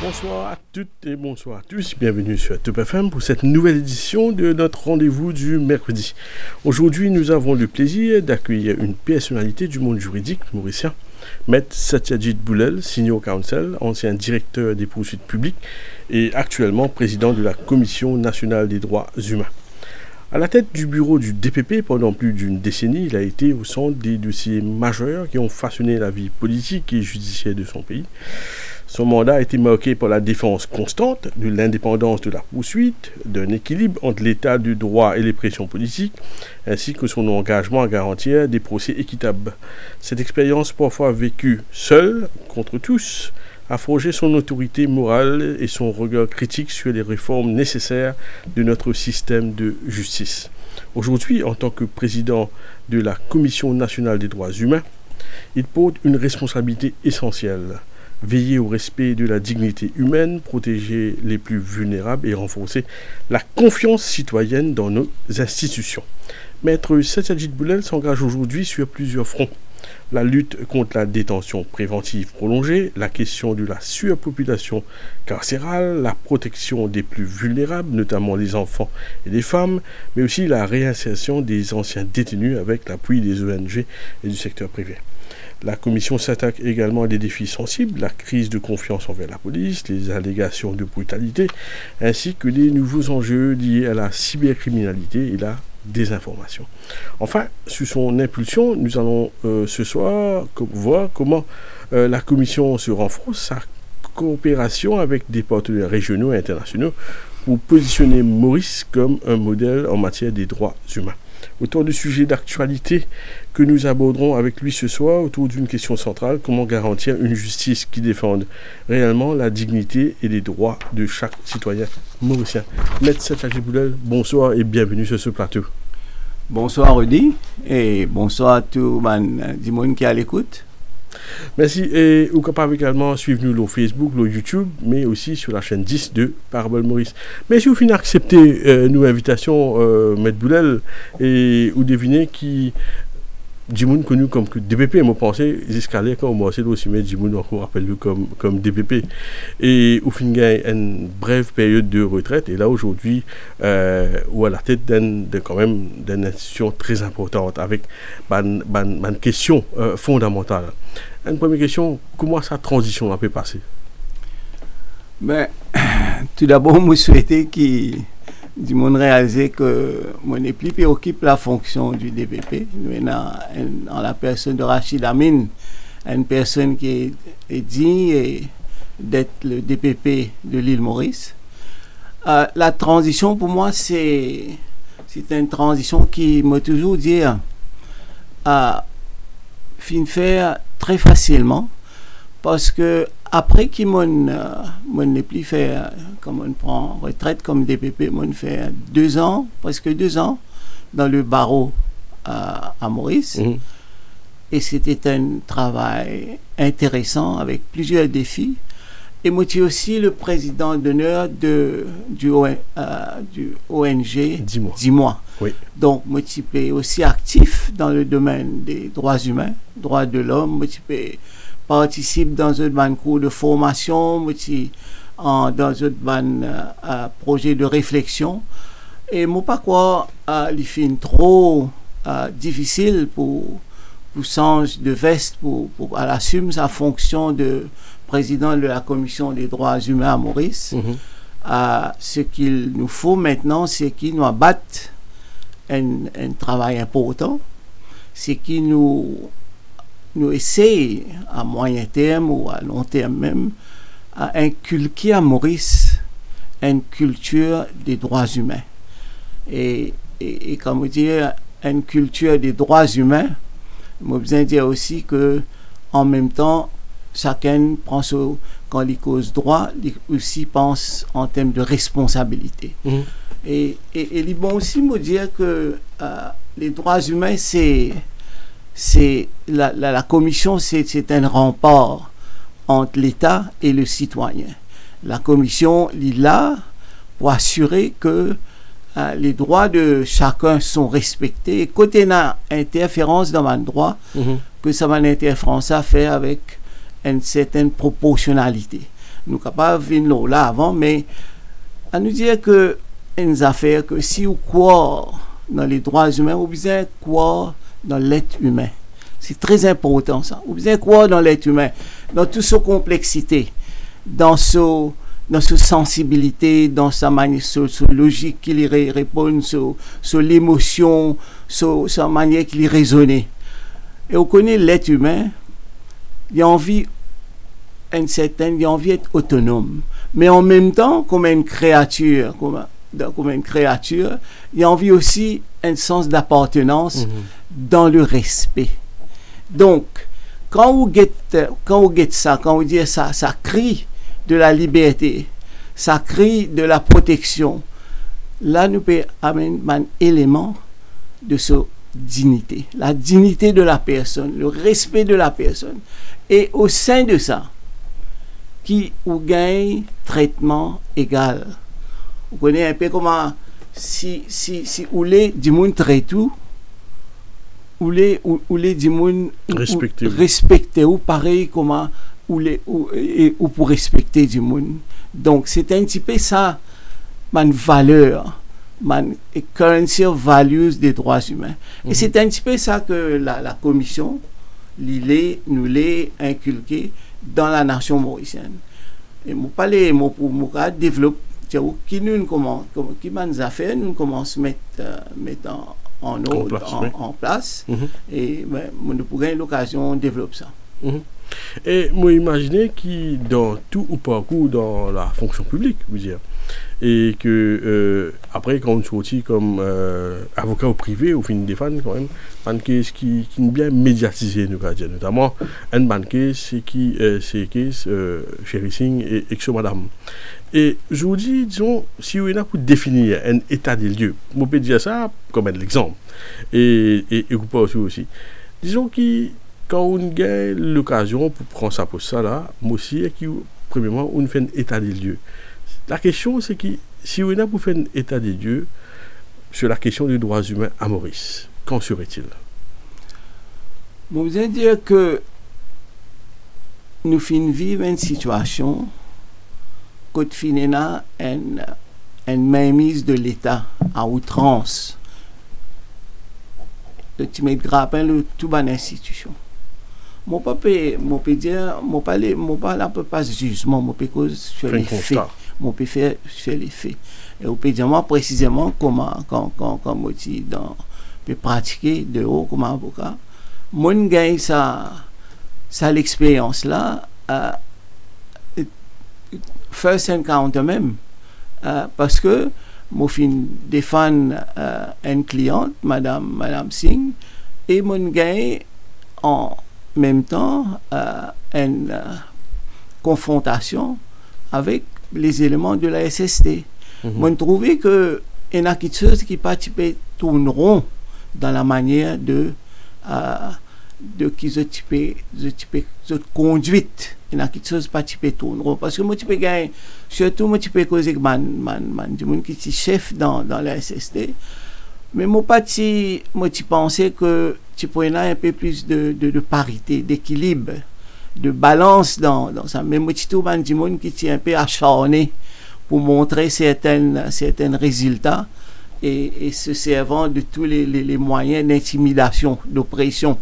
Bonsoir à toutes et bonsoir à tous, bienvenue sur Top FM pour cette nouvelle édition de notre rendez-vous du mercredi. Aujourd'hui, nous avons le plaisir d'accueillir une personnalité du monde juridique mauricien, Maître Satyajit Boulel, Senior Counsel, ancien directeur des poursuites publiques et actuellement président de la Commission nationale des droits humains. À la tête du bureau du DPP pendant plus d'une décennie, il a été au centre des dossiers majeurs qui ont façonné la vie politique et judiciaire de son pays. Son mandat a été marqué par la défense constante de l'indépendance de la poursuite, d'un équilibre entre l'état du droit et les pressions politiques, ainsi que son engagement à garantir des procès équitables. Cette expérience, parfois vécue seule, contre tous, a forgé son autorité morale et son regard critique sur les réformes nécessaires de notre système de justice. Aujourd'hui, en tant que président de la Commission nationale des droits humains, il porte une responsabilité essentielle: veiller au respect de la dignité humaine, protéger les plus vulnérables et renforcer la confiance citoyenne dans nos institutions. Maître Satyajit Boulel s'engage aujourd'hui sur plusieurs fronts: la lutte contre la détention préventive prolongée, la question de la surpopulation carcérale, la protection des plus vulnérables, notamment les enfants et les femmes, mais aussi la réinsertion des anciens détenus avec l'appui des ONG et du secteur privé. La commission s'attaque également à des défis sensibles, la crise de confiance envers la police, les allégations de brutalité, ainsi que les nouveaux enjeux liés à la cybercriminalité et la désinformation. Enfin, sous son impulsion, nous allons ce soir voir comment la commission se renforce sa coopération avec des partenaires régionaux et internationaux pour positionner Maurice comme un modèle en matière des droits humains. Autant de sujets d'actualité que nous aborderons avec lui ce soir autour d'une question centrale: comment garantir une justice qui défende réellement la dignité et les droits de chaque citoyen mauricien. Maître Satyajit Boulel, bonsoir et bienvenue sur ce plateau. Bonsoir Rudy et bonsoir à tout le monde qui est à l'écoute. Merci, et vous pouvez également suivre nous sur Facebook, sur YouTube, mais aussi sur la chaîne 10 de Parabole Maurice. Mais si vous finissez accepter nos invitations, Maître Boulel, et vous devinez qui Djimoun connu comme DPP, moi pensais escalader quand moi c'est aussi, mais Djimoun encore rappelle-le comme DPP, et au fin une brève période de retraite, et là aujourd'hui ou à la tête d'une institution très importante avec une question fondamentale. Une première question: comment sa transition a pu passer? Ben, tout d'abord, je souhaitais que du monde réalise que mon équipe occupe la fonction du DPP. En la personne de Rachid Amin, une personne qui est digne d'être le DPP de l'île Maurice. La transition, pour moi, c'est une transition qui m'a toujours dit fin faire très facilement, parce que après qu'il m'en plus fait, comme on prend retraite comme DPP, m'on fait 2 ans, presque 2 ans dans le barreau à Maurice. Et c'était un travail intéressant avec plusieurs défis. Et moi, je suis aussi le président d'honneur du ONG Dis-moi. Oui. Donc, moi, je suis aussi actif dans le domaine des droits humains, droits de l'homme. Moi, je participe dans un cours de formation, moi, dans un projet de réflexion. Et moi, pas quoi, il fait trop difficile pour changer de veste, pour assumer sa fonction de président de la Commission des droits humains à Maurice. Ce qu'il nous faut maintenant, c'est qu'il nous abatte un travail important, c'est qu'il nous essaye à moyen terme ou à long terme même à inculquer à Maurice une culture des droits humains. Et comme dire, une culture des droits humains, je veux bien dire aussi que en même temps, chacun prend quand il cause droit, il aussi pense en termes de responsabilité. Et il est bon aussi me dire que les droits humains, la commission, c'est un rempart entre l'État et le citoyen. La commission est là pour assurer que les droits de chacun sont respectés. Et quand il y a une interférence dans un droit, que ça va une interférence à faire avec une certaine proportionnalité. nous capables de venir là avant, mais à nous dire que une affaire que si vous croyez dans les droits humains, vous besoin croire dans l'être humain. C'est très important ça. Vous besoin croire dans l'être humain, dans toute sa complexité, dans sa sensibilité, dans sa manière, sa logique qu'il y répond, sur l'émotion, sa manière qu'il y raisonne. Et on connaît l'être humain, il a envie il a envie d'être autonome, mais en même temps, comme une créature, il a envie aussi un sens d'appartenance dans le respect. Donc, quand vous guettez ça, quand vous dites ça, ça crie de la liberté, ça crie de la protection. Là, nous pouvons amener un élément de sa dignité, la dignité de la personne, le respect de la personne. Et au sein de ça, qui ou gagne traitement égal. Vous connaissez un peu comment si ou les du monde traite tout, ou les du monde respecter ou pareil comment ou pour respecter du monde. Donc c'est un petit peu ça man valeur, man currency of values des droits humains. Et c'est un petit peu ça que la commission nous l'a inculqué dans la nation mauricienne. Et moi parler pour développer qui nous commence qui nous a fait nous commence mettre en place et nous pourrions l'occasion de développer ça. Et moi imaginez qui dans tout ou parcours dans la fonction publique, vous dire, et que après quand on sortit comme avocat au privé ou fin de fan quand même un case qui bien médiatisé nous dire, notamment un banquier c'est qui c'est case Chéri Singh et ex madame. Et je vous dis, disons, si on a pour définir un état des lieux, on peut dire ça comme un exemple et vous pas aussi disons qui quand on a l'occasion pour prendre ça pour ça là, moi aussi, qui premièrement, on fait un état des lieux. La question, c'est que si on a pour faire un état des lieux sur la question des droits humains à Maurice, qu'en serait-il? Bon, vous allez dire que nous finissons vivre une situation quand finissons une mainmise de l'État à outrance. Tu mets grappin le tout ban institution. Mon papa peut dire mon pas pas jugement mon peut cause sur les faits mon peut faire sur les faits et on peut dire moi précisément comment quand moi dans peut pratiquer de haut comme avocat mon gagne ça l'expérience là first encounter même parce que moi fin défendre une cliente madame Singh et mon gagne en même temps une confrontation avec les éléments de la SST. Moi, je trouvais que il y a quelque chose qui tourneront dans la manière de qui se conduite. Il y a quelque chose qui tourneront parce que moi, tu peux gagner, surtout moi, tu peux causer que du monde qui est chef dans la SST. Mais moi, tu pensais que tu pourrais avoir un peu plus de parité, d'équilibre, de balance dans ça. Mais moi, tu trouves du monde qui est un peu acharné pour montrer certains résultats et se servant de tous les moyens d'intimidation, d'oppression.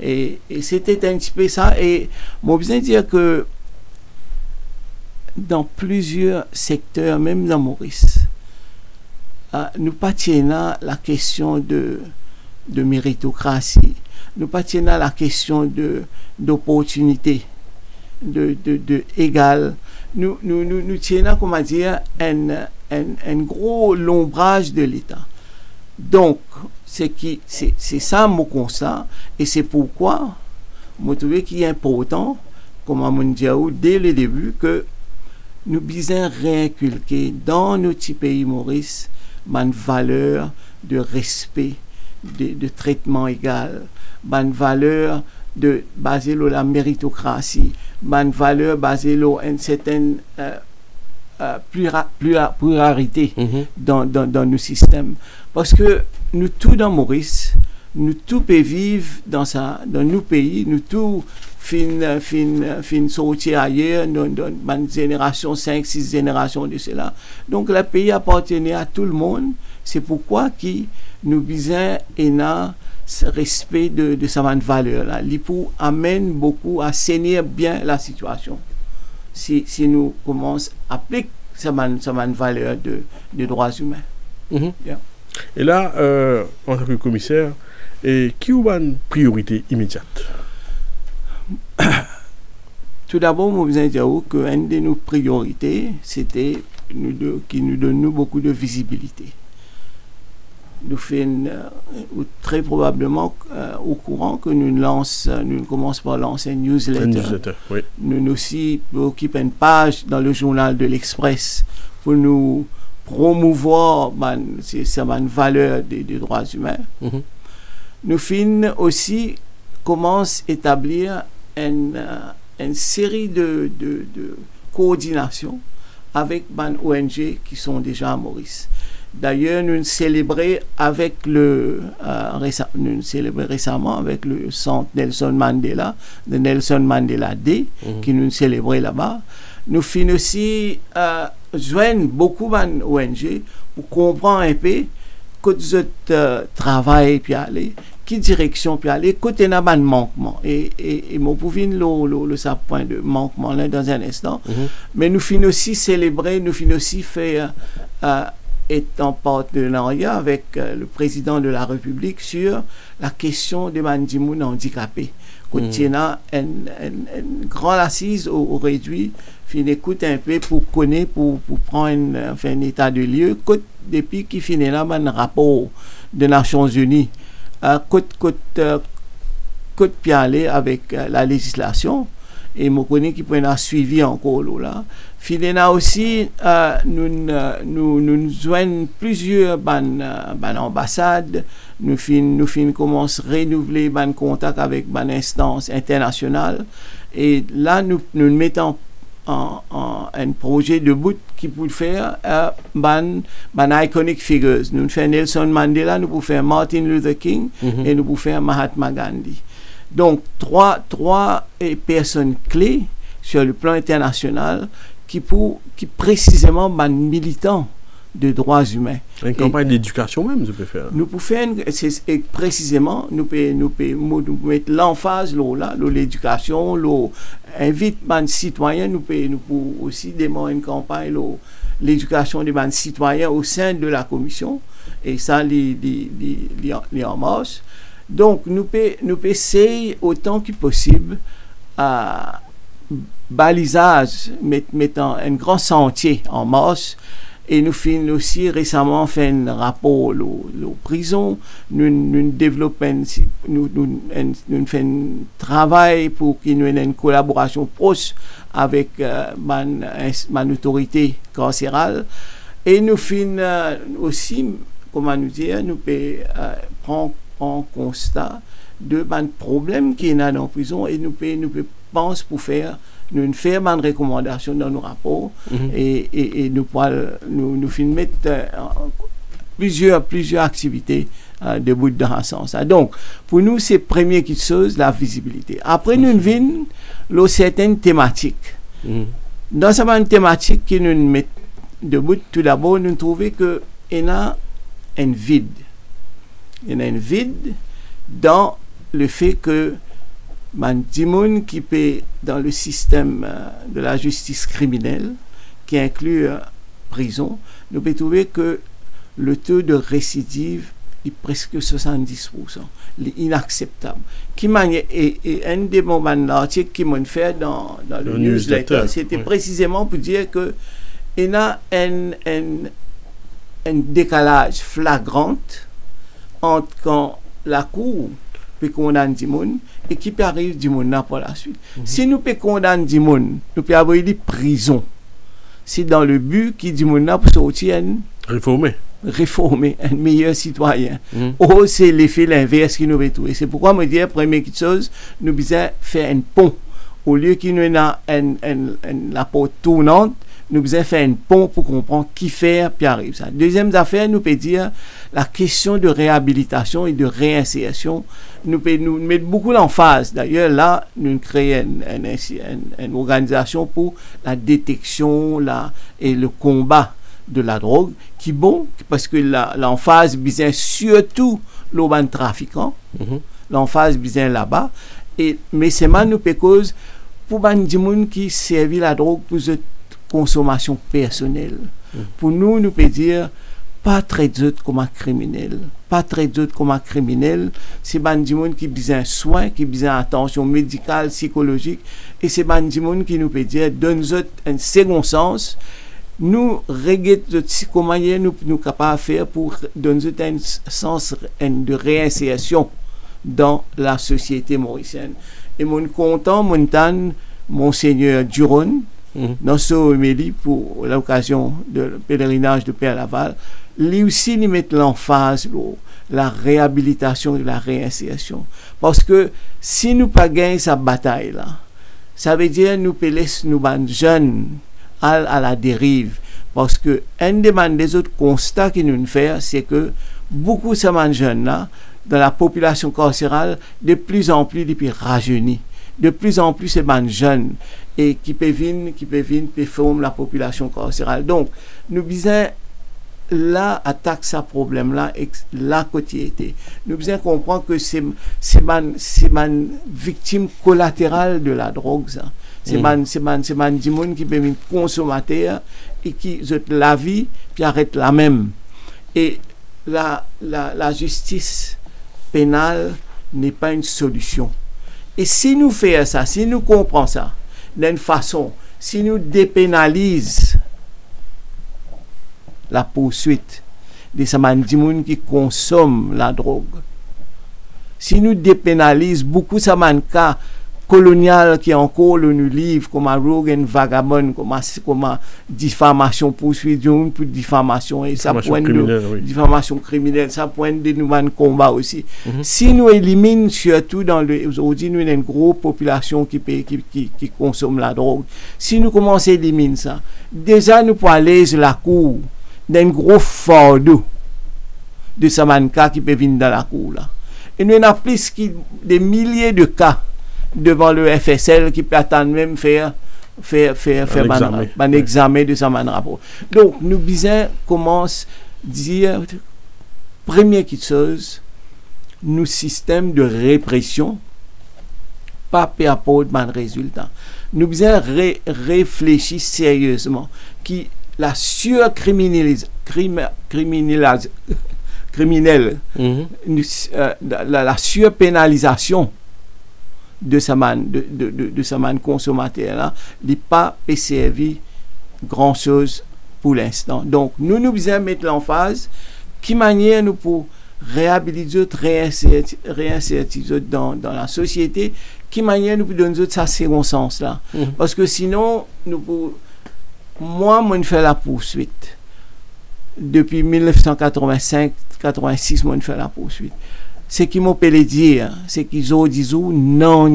Et c'était un petit peu ça. Et moi, je veux dire que dans plusieurs secteurs, même dans Maurice, nous pas tenons la question de méritocratie, nous pas tenons la question d'opportunité, de égal. Nous tenons, comment dire, un gros lombrage de l'État. Donc, c'est ça mon constat, et c'est pourquoi je trouve qu'il est important, comme on dit dès le début, que nous devons réinculquer dans notre petit pays Maurice une valeur de respect, de traitement égal, une valeur basée sur la méritocratie, une valeur basée sur une certaine pluralité dans nos systèmes. Parce que nous, tous dans Maurice, nous tout peut vivre dans nos pays, nous tout fin sortir ailleurs, dans une génération, 5, 6 générations de cela. Donc le pays appartenait à tout le monde. C'est pourquoi nous besoin ce respect de sa valeur là. L'IPO amène beaucoup à saigner bien la situation. Si nous commençons à appliquer sa valeur de droits humains. Yeah. Et là, en tant que commissaire, qui a une priorité immédiate? Tout d'abord, je vous dire qu'une de nos priorités, c'était qui nous donne beaucoup de visibilité. Nous faisons très probablement au courant que nous commençons par lancer une newsletter. Oui. Nous aussi occupons une page dans le journal de l'Express pour nous promouvoir sa valeur des droits humains. Nous finissons aussi commence à établir une série de coordination avec les ONG qui sont déjà à Maurice. D'ailleurs, nous célébrons récemment avec le centre Nelson Mandela, le Nelson Mandela Day, qui nous célébrait là-bas. Nous finissons aussi joindre beaucoup d'ONG pour comprendre un peu que notre travail puis aller, qui direction puis aller, côté n'a pas de manquement. Et mon pouvin le point de manquement là dans un instant. Mais nous finissons aussi célébrer, nous finissons aussi faire est en partenariat avec le président de la République sur la question des mandimoun handicapés. Quand il y a une grande assise au réduit, fin écoute un peu pour connaître, pour prendre un état de lieu, depuis qu'il finit là, un rapport des Nations Unies, côte pialé avec la législation, et je connais qu'il peut y suivi encore là. Finalement aussi, nous joignons plusieurs ambassades, nous commençons à renouveler les contacts avec les instances internationales. Et là, nous mettons un projet de bout qui peut faire iconic figures. Nous faisons Nelson Mandela, nous pouvons faire Martin Luther King et nous pouvons faire Mahatma Gandhi. Donc, trois personnes clés sur le plan international qui précisément militants de droits humains. Une campagne d'éducation même, je peux faire. Nous pouvons faire, précisément, nous pouvons mettre l'emphase là, l'éducation, invite les citoyens, nous pouvons aussi démarrer une campagne, l'éducation des citoyens au sein de la commission, et ça, les en marche. Donc, nous pouvons essayer autant que possible à balisage, mettant un grand sentier en marche. Et nous faisons aussi récemment fait un rapport aux prisons. Nous développons, nous faisons un travail pour qu'il y ait une collaboration proche avec ma autorité carcérale. Et nous faisons aussi, comment nous dire, nous prendre en constat de problèmes qu'il y a dans la prison et nous pensons pour faire une recommandation dans nos rapports et nous mettre plusieurs activités debout dans ce sens. Donc, pour nous, c'est première chose, la visibilité. Après, nous venons certaines thématiques. Dans cette thématique qui nous met debout, tout d'abord, nous trouvons qu'il y a un vide. Il y a un vide dans le fait que Mandimoun qui peut dans le système de la justice criminelle, qui inclut prison, nous pouvons trouver que le taux de récidive est presque 70%. C'est inacceptable. Et un des moments l'article qui m'a fait dans le newsletter, c'était précisément pour dire que il y a un décalage flagrant entre quand la cour peut condamner du monde et qui peut arriver du monde pour la suite. Si nous peut condamner du monde, nous peut avoir des prisons. C'est dans le but qui du monde pour sortir réformer un meilleur citoyen. Ou c'est l'effet l'inverse qui nous veut trouver. C'est pourquoi me dire première chose, nous devons faire un pont au lieu qu'il y ait la porte tournante. nous besoin faire un pont pour comprendre qui fait puis arrive ça. Deuxième affaire, nous peut dire la question de réhabilitation et de réinsertion, nous peut nous mettre beaucoup l'emphase. D'ailleurs, là, nous créons une organisation pour la détection et le combat de la drogue, qui est bon, parce que l'emphase vient surtout l'urban trafiquant, l'emphase vient là-bas, mais c'est mal nous peut cause pour des gens qui servent la drogue pour cette consommation personnelle. Pour nous, nous peut dire pas très d'autres comme un criminel. Pas très d'autres comme un criminel. C'est des gens qui ont besoin de soins, qui ont besoin d'attention médicale, psychologique. Et c'est des gens qui nous peut dire donne-nous un second sens. Nous regardons comment nous sommes capables de faire pour donner un sens de réinsertion dans la société mauricienne. Et mon content, Monseigneur Duron, dans ce homélie pour l'occasion du pèlerinage de Père Laval, lui aussi il met l'emphase la réhabilitation et la réinsertion. Parce que si nous pas gagnons cette bataille là, ça veut dire nous peut laisser nous jeunes à la dérive. Parce que un des autres constats que nous faisons, c'est que beaucoup de ces jeunes là, dans la population carcérale, de plus en plus depuis rajeunis. De plus en plus, c'est des jeunes et qui peuvent former la population carcérale. Donc, nous besoin là attaque ce problème-là et la quotidienneté. Nous besoin comprendre que c'est une victime collatérale de la drogue. Ça. C'est des gens qui peuvent être consommateurs et qui ont la vie puis arrêtent la même. Et la justice pénale n'est pas une solution. Et si nous faisons ça, si nous comprenons ça, d'une façon, si nous dépénalisons la poursuite de ces gens qui consomment la drogue, si nous dépénalisons beaucoup de ces cas colonial qui encore nous livre comme un rogue vagabond, comme diffamation poursuite pour diffamation et ça point de diffamation criminelle, ça point de nouveaux combats aussi. Si nous éliminons surtout aujourd'hui nous avons une grosse population qui consomme la drogue. Si nous commençons à éliminer ça, déjà nous pouvons aller sur la cour d'un gros fardeau de ces cas qui peuvent venir dans la cour là. Et nous avons plus que des milliers de cas devant le FSL qui peut attendre même faire un examen de sa rapport. Donc, nous besoin commence dire première chose, nous système de répression pas apporte de résultat. Nous besoin réfléchir sérieusement qui la surcriminalisation criminelle, la surpénalisation de sa man consommateur là, n'est pas servi grand chose pour l'instant. Donc nous devons mettre l'emphase qui manière nous pour réhabiliter, réinsérer dans la société, qui manière nous pour donner ça second sens là. Parce que sinon moi je fais la poursuite depuis 1985-86 je fais la poursuite. Ce qui m'a peut dire, c'est qu'ils ont dit non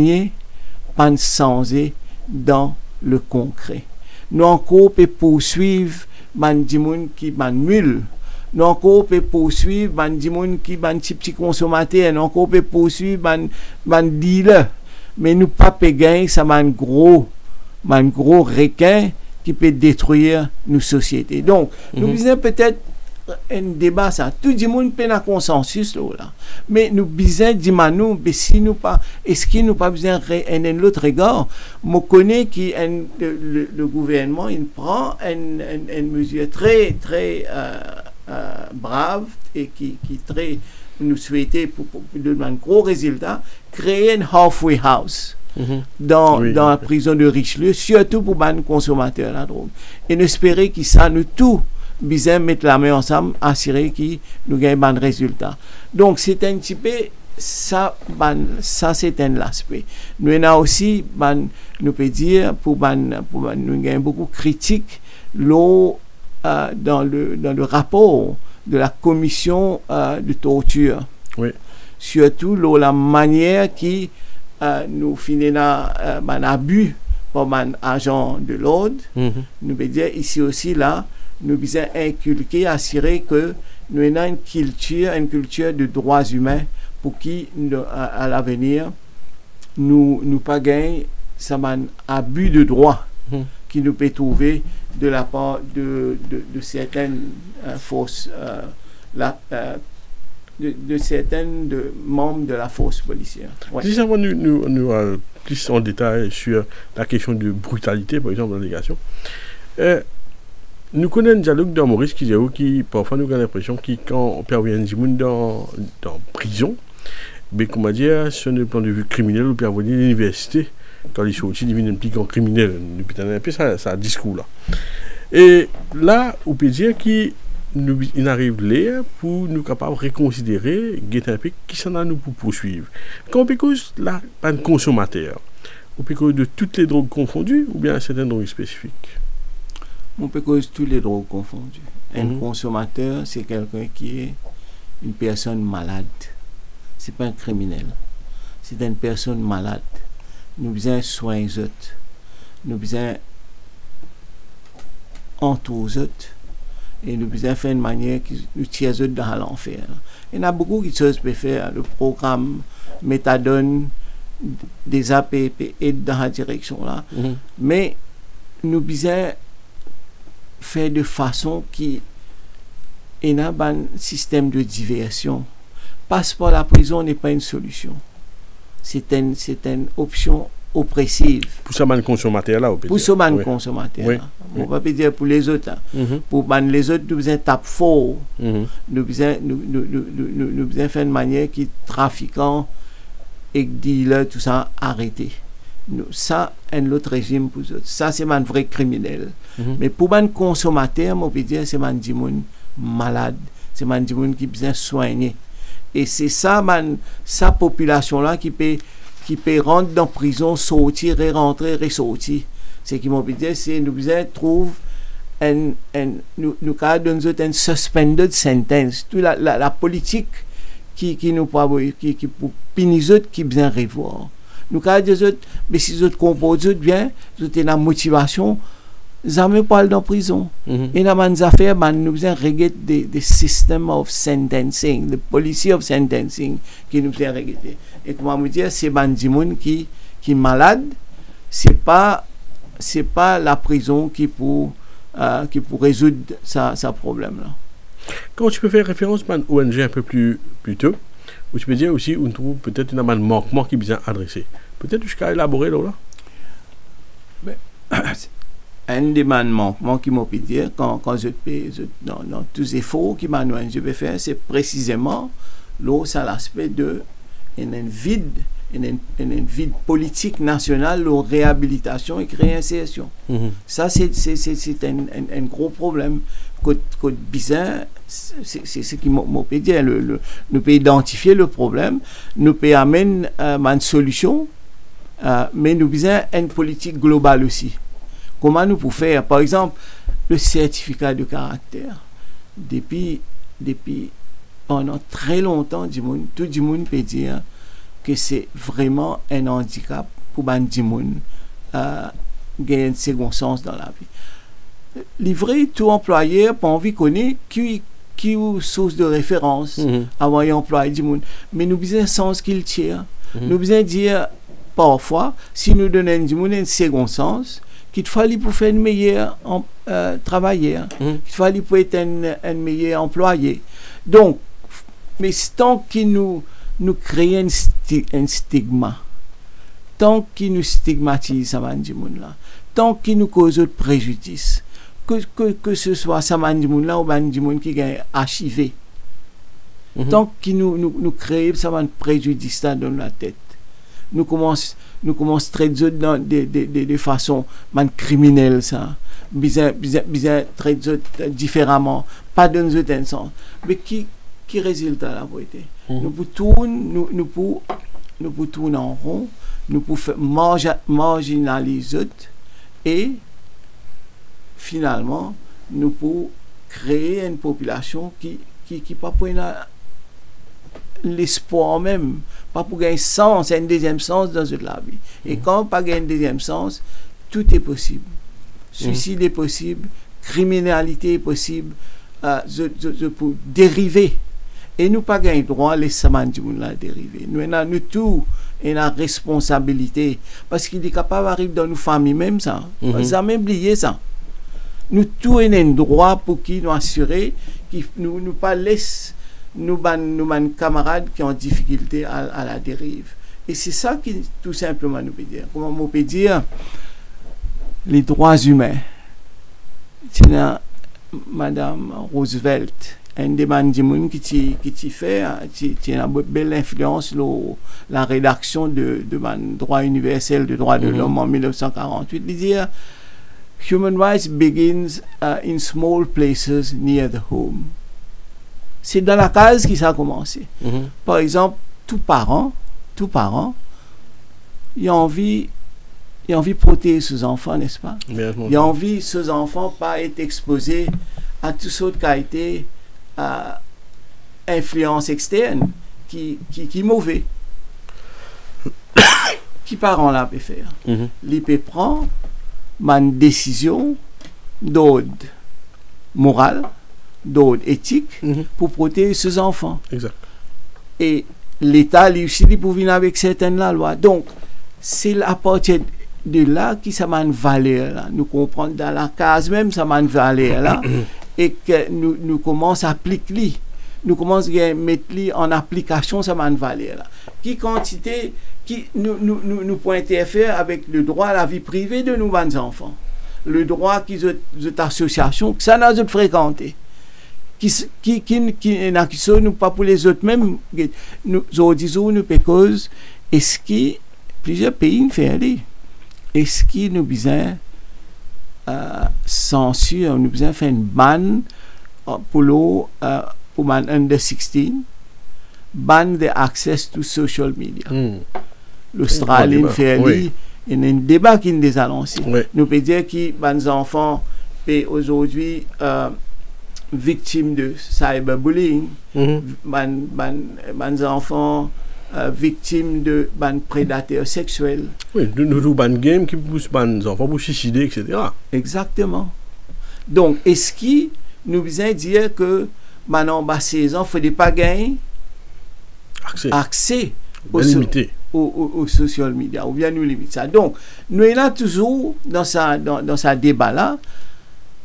pas changer dans le concret. Nous encore peut poursuivre des gens qui sont mules. Nous encore peut poursuivre des gens qui sont petits consommateurs. Nous encore peut poursuivre des dealers. Mais nous pas gagner ça un gros requin qui peut détruire nos sociétés. Donc, nous disons peut-être un débat ça tout le monde peut un consensus là mais nous besoin dire mais si nous pas est-ce qu'il nous pas besoin un autre regard me connais qui le gouvernement il prend une mesure très très brave et qui très nous souhaiter pour donner un gros résultat, créer un halfway house dans la prison de Richelieu, surtout pour les consommateurs de la drogue, et espérer que ça nous tout besoin mettre la main ensemble, assurer que nous gagnons un résultat. Donc c'est un petit peu ça c'est un aspect. Nous avons aussi, nous peut dire, pour nous gagnons beaucoup de critiques dans le rapport de la commission de torture. Oui. Surtout la manière qui nous finit un abus comme un agent de l'ordre, nous veut dire ici aussi là, nous devons inculquer, assurer que nous avons une culture de droits humains pour qui, à l'avenir, nous pas gagner un abus de droit qui nous peut trouver de la part de certaines forces, de certaines membres de la force policière. Ouais. Si ça va nous plus en détail sur la question de brutalité, par exemple, dans l'allégation. Nous connaissons un dialogue dans Maurice qui parfois nous avons l'impression que quand on parvient dans prison, mais comment dire, sur le plan de vue criminel, on peut avoir l'université, quand ils sont aussi devenus un petit grand criminel, depuis un peu ça discours là. Et là, on peut dire qu'il arrive là pour nous capables de reconsidérer qui s'en a nous pour poursuivre. Quand on peut cause là, pas de consommateur, on peut cause de toutes les drogues confondues ou bien certaines drogues spécifiques. On peut cause toutes les drogues confondues. Un consommateur, c'est quelqu'un qui est une personne malade. C'est pas un criminel. C'est une personne malade. Nous besoin soigner les autres. Nous besoin entourer les autres. Et nous besoin faire une manière qui nous tire les autres dans l'enfer. Il y a beaucoup de choses à faire. Le programme méthadone, des APP et dans la direction là. Mais nous besoin faire de façon qui est un système de diversion. Passe par la prison n'est pas une solution. C'est une option oppressive. Pour ça, man consommateur là. Pour ça, man consommateur là. On va pas dire pour les autres. Pour les autres, nous besoin taper fort. Nous besoin faire une manière qui trafiquant et dealer tout ça arrêter. Ça, un autre régime pour eux. Ça, c'est un vrai criminel. Mais pour un consommateur, on peut dire c'est un dimoun malade. C'est un dimoun qui besoin soigner. Et c'est ça, sa population-là qui peut rentrer dans la prison, sortir, et rentrer, et sortir. C'est qui m'ont dit, c'est nous trouve nous donne une suspended sentence. Toute la politique qui nous pour punir autres qui besoin revoir. Nous avons dit, mais si vous composent bien, vous avez la motivation, vous avez pas dans la prison. Et dans les affaires, nous avons regardé des systèmes of sentencing, the policy of sentencing, qui nous avons regardé. Et comment vous dire, c'est des gens qui est malade, c'est pas la prison qui pour résoudre ce problème-là. Quand tu peux faire référence à une ONG un peu plus tôt, ou tu peux dire aussi, on trouve peut-être un manquement qui est bien adressé. Peut-être que je peux élaborer là. Un des manquements qui m'a pu dire, quand je peux, dans tous les efforts que ma ONG peut faire, c'est précisément là, c'est l'aspect de un vide politique nationale de réhabilitation et réinsertion. Ça, c'est un gros problème. Côte bizarre, c'est ce qui m'a pu dire. Nous pouvons identifier le problème, nous pouvons amener une solution, mais nous avons une politique globale aussi. Comment nous pouvons faire, par exemple, le certificat de caractère. Depuis pendant très longtemps, tout le monde peut dire que c'est vraiment un handicap pour les gens gagner un second sens dans la vie. Livrer tout employeur pour envie connaître qui est source de référence avant d'employer du monde. Mais nous avons un sens qu'il tire. Nous avons dire parfois, si nous donnons du monde un second sens, qu'il fallait pour faire un meilleur travailleur, qu'il fallait pour être un meilleur employé. Donc, mais tant qu'il nous crée un stigma, tant qu'il nous stigmatise ça du monde là, tant qu'il nous cause de préjudice, que ce soit ça du monde là ou du monde qui est archivé, tant qu'il nous crée ça un préjudice dans la tête, nous commençons traiter de façon criminelle ça, bizarre traiter différemment, pas dans un sens, mais qui résultat la vérité. Nous pouvons tourner en rond, nous pouvons marginaliser et finalement nous pouvons créer une population qui pas pour l'espoir même, pas pour gagner sens, un deuxième sens dans la vie. Et quand pas gagner un deuxième sens, tout est possible. Suicide est possible, criminalité est possible, pour dériver. Et nous pas gagné droit les samans du monde là dériver. Nous tous une responsabilité parce qu'il est capable d'arriver dans nos familles même ça. Ça même oublié ça. Nous tous avons un droit pour qui nous assurer qui nous pas laisse nos camarades qui ont difficulté à la dérive. Et c'est ça qui tout simplement nous peut dire. Comment on peut dire les droits humains. C'est Madame Roosevelt, un des gens qui fait une belle influence la rédaction de droit universel de droits de l'homme en 1948. Il dit Human rights begins in small places near the home. C'est dans la case que ça a commencé. Par exemple, tout parent, il a envie de protéger ses enfants, n'est-ce pas? Il a envie ses enfants pas être exposés à toutes sortes qualités influence externe qui mauvais. Qui parent là peut faire? L'IP prend une décision d'ordre moral, d'ordre éthique pour protéger ses enfants. Exact. Et l'État lui aussi pour venir avec certaines lois. Donc c'est à partir de là qui ça m'a une valeur là. Nous comprenons dans la case même ça m'a une valeur là et que nous commençons à appliquer, nous commençons à mettre en application ça m'a une valeur là. Qui quantité qui nous peut interférer avec le droit à la vie privée de nos enfants, le droit qu'ils ont associations que ça n'a pas fréquenté. Qui nous pas pour les autres même nous disons nous cause est-ce que plusieurs pays nous font aller est-ce que nous besoin censure nous besoin faire une ban pour man under 16 ban the access to social media l'Australie fait aller il y a un débat qui nous a lancé nous peut dire que les enfants aujourd'hui victimes de cyberbullying, les enfants victimes de prédateurs sexuels. Oui, nous avons une game qui pousse les enfants pour suicider, etc. Exactement. Donc, est-ce que nous besoin dire que maintenant, 16 ans, il ne faudrait pas gagner accès aux social media, ou bien nous limiter ça. Donc, nous sommes toujours dans sa débat-là,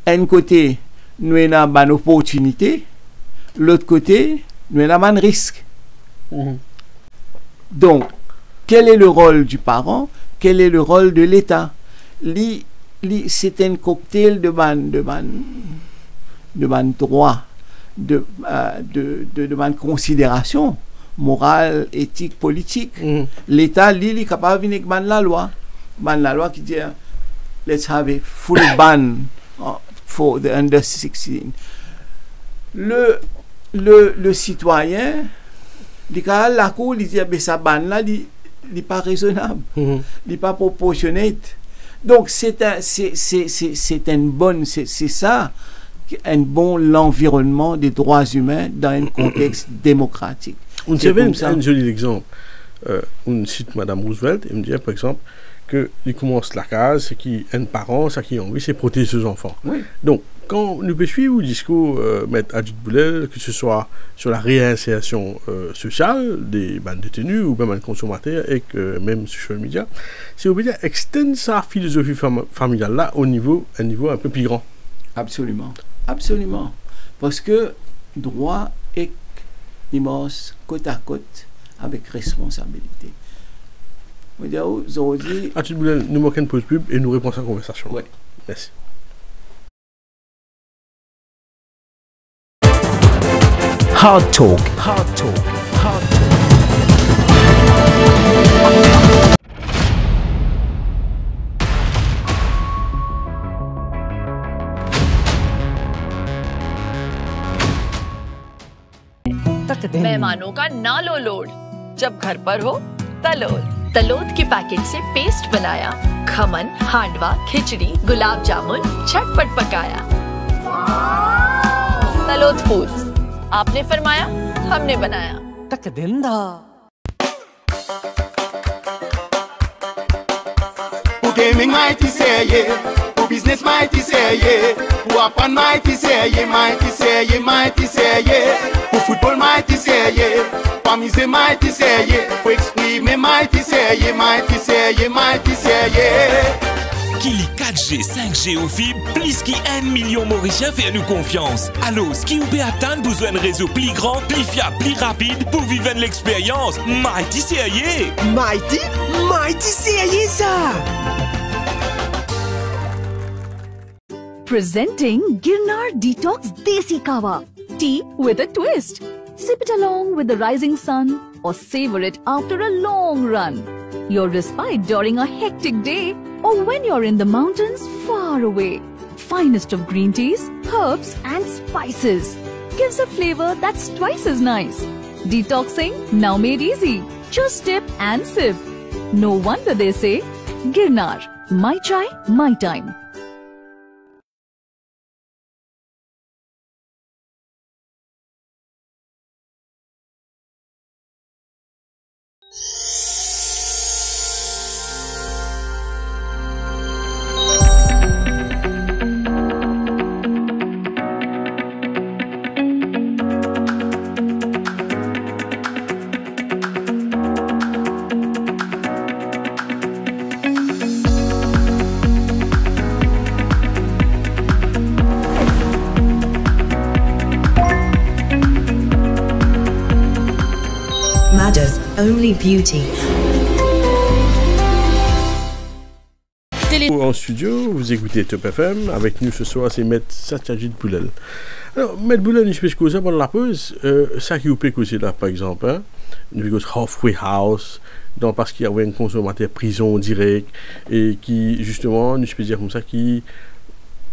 un côté, nous avons une opportunité, l'autre côté, nous avons un risque. Donc, quel est le rôle du parent? Quel est le rôle de l'État? C'est un cocktail de droit, de considération morale, éthique, politique. L'État, il est capable de venir avec la loi. La loi qui dit, let's have a full ban for the under 16. Le citoyen, la cour, il dit, ça ban là, il n'est pas raisonnable, il n'est pas proportionné. Donc, c'est ça, un bon l'environnement des droits humains dans un contexte démocratique. On avait un joli exemple. On cite Madame Roosevelt et on dit, par exemple, qu'il commence la case, c'est qu'un parent, ça qui a envie, c'est protéger ses enfants. Oui. Donc, quand nous peut suivre le discours Maître Adjut Boulel, que ce soit sur la réinsertion sociale des bandes détenus ou même des consommateurs et que même social media, c'est obligé d'extendre sa philosophie familiale là un niveau un peu plus grand. Absolument. Absolument. Parce que droit est immense côte à côte avec responsabilité. Aujourd'hui, Adjut Boulel, nous manquons une pause pub et nous répondons à la conversation. Oui. Merci. Hard Talk. Hard Talk. Hard Talk. मेहमानों का ना लो लोड, जब घर पर हो तलोद के पैकेट से पेस्ट बनाया, खमन, हांडवा, खिचड़ी, गुलाब जामुन झटपट पकाया। तलोद फूड्स, आपने फरमाया, हमने बनाया। तक दिंदा उठे gaming mighty say yeah. Pour business mighty say yeah. Pour apprendre mighty say yeah. Mighty say yeah, mighty say yeah. Pour football mighty say yeah. Pour musique mighty say yeah. Pour exprimer mighty say yeah. Mighty say yeah, mighty say yeah. Qui lit 4G, 5G ou fibre, plus qui 1 million Mauriciens fait nous confiance. Alors, ce qui vous peut attendre besoin de réseau plus grand, plus fiable, plus rapide pour vivre l'expérience. Mighty sérieux. Mighty sérieux ça. Presenting Girnar Detox Desi Kawa. Tea with a twist. Sip it along with the rising sun or savor it after a long run. Your respite during a hectic day or when you're in the mountains far away. Finest of green teas, herbs and spices. Gives a flavor that's twice as nice. Detoxing now made easy. Just dip and sip. No wonder they say, Girnar, my chai, my time. Mada's only beauty. En studio, vous écoutez Top FM. Avec nous ce soir, c'est Maître Satyajit Boulel. Alors, Maître Boulel, je peux causer pendant la pause. Ça qui vous peut causer là, par exemple, hein, une halfway house, donc parce qu'il y avait un consommateur prison direct et qui, justement, je peux dire comme ça, qui,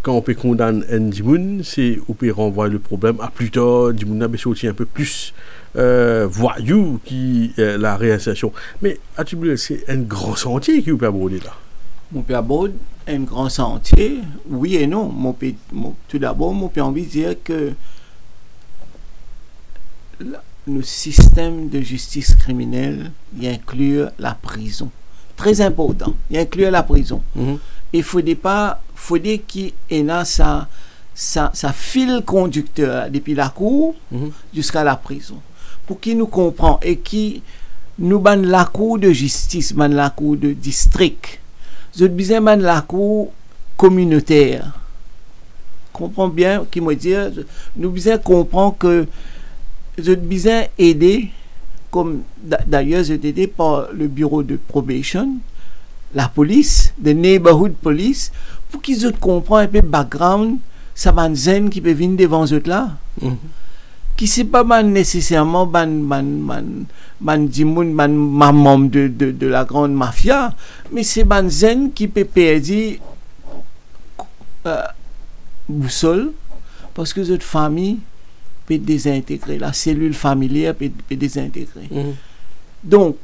quand on peut condamner un dimoun, c'est on peut renvoyer le problème à plus tard, dimoun a sorti un peu plus voyou qui la réinsertion. Mais Satyajit Boulel, c'est un grand sentier qui vous peut aborder là. Mon peut aborder un grand sentier, oui et non. Tout d'abord, mon peut envie de dire que le système de justice criminelle y inclut la prison. Très important, y inclut la prison. Il faudrait qu'il y ait sa fil conducteur depuis la cour jusqu'à la prison. Pour qu'il nous comprenne et qui nous banne la cour de justice, banne la cour de district. Je disais man la cour communautaire. Comprends bien qui me dit, nous disons comprendre que je disais aider, comme d'ailleurs je aidé par le bureau de probation, la police, the neighborhood police, pour qu'ils comprennent un peu background, ça va zen qui peut venir devant eux là. Qui c'est pas nécessairement membre de la grande mafia, mais c'est zen qui peut perdre boussole parce que cette famille peut désintégrer, la cellule familière peut désintégrer. Donc,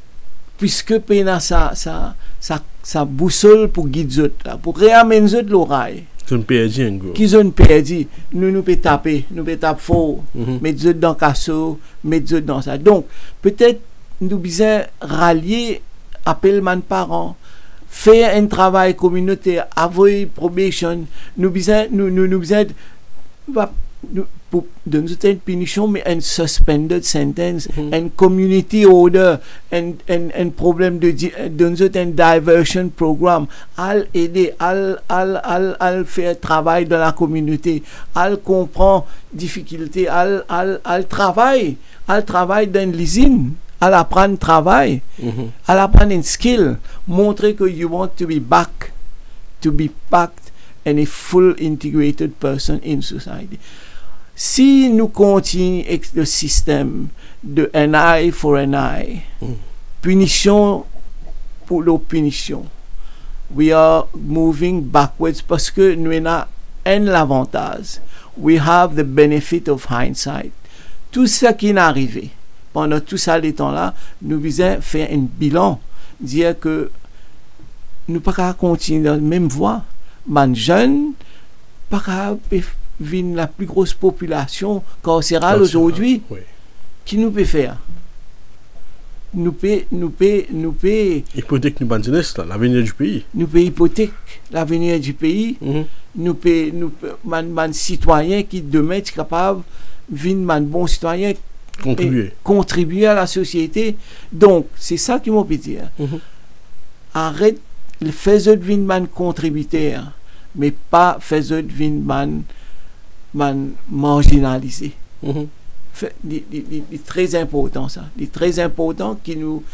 puisque peut sa boussole pour guider pour réamener l'oreille. Qui ont perdu, nous peut taper, fort, mettre dans le casseau, mettre dans ça. Donc, peut-être, nous devons rallier, appeler mes parents, faire un travail communautaire, avoir probation, nous devons, pour donner une punition, mais une suspended sentence, un community order, un problème de un diversion programme, à aider, à faire travail dans la communauté, à comprendre difficultés, à travailler dans l'usine, à apprendre travail, à apprendre une skill, montrer que you want to be back, and a full integrated person in society. Si nous continuons avec le système de an eye for an eye, punition pour la punition, we are moving backwards parce que nous avons un avantage. We have the benefit of hindsight. Tout ce qui est arrivé pendant tout ça les temps-là, nous devons faire un bilan, dire que nous ne pouvons pas continuer dans la même voie. Man jeune, pas vin la plus grosse population carcérale aujourd'hui, qui nous peut faire? nous paie hypothèque nous jeunesse là, l'avenir du pays. Nous paie hypothèque l'avenir du pays. Nous paie man citoyen qui demain est capable vinn man bon citoyen contribuer à la société. Donc c'est ça qui m'a dit. Arrête le faire de vinn man contributeur, mais pas faire de vinn man marginalisé. C'est très important ça. C'est très important qui nous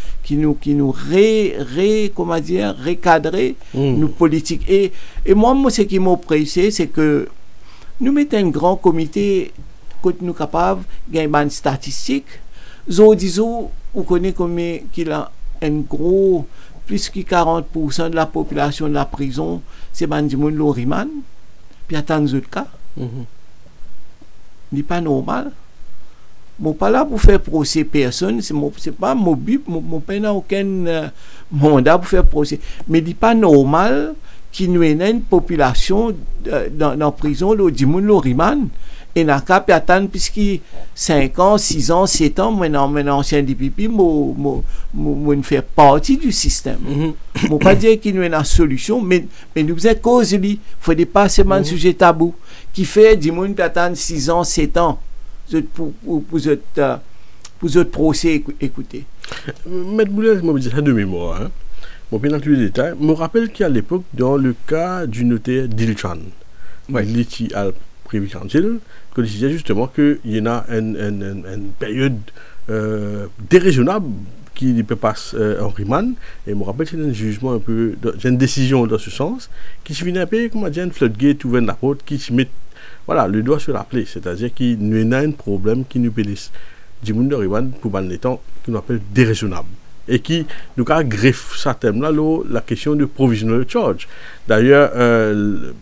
recadrer nos politiques. Et moi, ce qui m'a apprécié, c'est que nous mettons un grand comité que nous sommes capables de gagner une statistique. Disons, vous connaissez combien qu'il a un gros, plus que 40% de la population de la prison, c'est Bandimoun Loriman. Puis il y a tant d'autres cas. Ce n'est pas normal. Je ne suis pas là pour faire procès personne, ce n'est pas mon but, je n'ai pas aucun mandat pour faire procès. Mais il n'est pas normal qu'il y ait une population dans la prison, le Dimoun Loriman, et n'a qu'à attendre, puisqu'il 5 ans, 6 ans, 7 ans, maintenant, ancien DPP, je fais partie du système. Je ne veux pas dire qu'il y a une solution, mais nous faisons cause, il ne faut pas seulement un sujet tabou, qui fait Dimoun attendre 6 ans, 7 ans. Pour votre procès, écoutez. Maître Boulet, je me dis ça de mémoire. Hein. Bon, bien dans tous les détails, je me rappelle qu'à l'époque, dans le cas du notaire Dilchan, qui a prévu Council, que disait justement qu'il y en a une période déraisonnable qui peut passer en remand. Et je me rappelle qu'il y a un jugement un peu, une décision dans ce sens, qui se finit un peu, comme on dit, un floodgate ouvert la porte, qui se met le doigt sur la plaie, c'est-à-dire qu'il y a un problème qui nous pénisse du monde de Rivan pour les temps qui nous appelle déraisonnable et qui nous greffe ça thème là la question de provisional charge. D'ailleurs